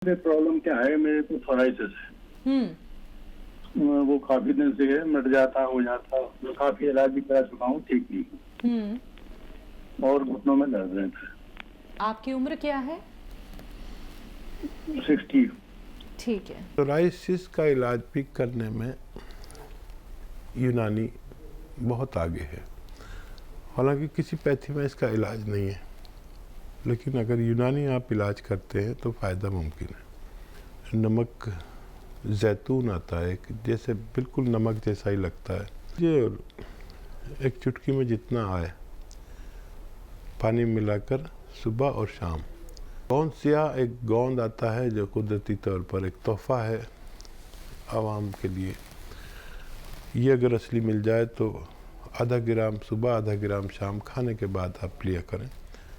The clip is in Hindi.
प्रॉब्लम क्या है, मेरे को थोराइसिस है। वो काफी दिन से है, मिट जाता हो जाता, मैं काफी इलाज भी करा चुका हूँ, ठीक नहीं। और घुटनों में दर्द रहता है। आपकी उम्र क्या है? 60। ठीक है। सोराइसिस का इलाज भी करने में यूनानी बहुत आगे है। हालांकि किसी पैथी में इसका इलाज नहीं है, लेकिन अगर यूनानी आप इलाज करते हैं तो फ़ायदा मुमकिन है। नमक जैतून आता है, जैसे बिल्कुल नमक जैसा ही लगता है। ये एक चुटकी में जितना आए, पानी मिलाकर सुबह और शाम। गोंसिया एक गोंद आता है जो कुदरती तौर पर एक तोहफा है आवाम के लिए। ये अगर असली मिल जाए तो आधा ग्राम सुबह, आधा ग्राम शाम खाने के बाद आप लिया करें।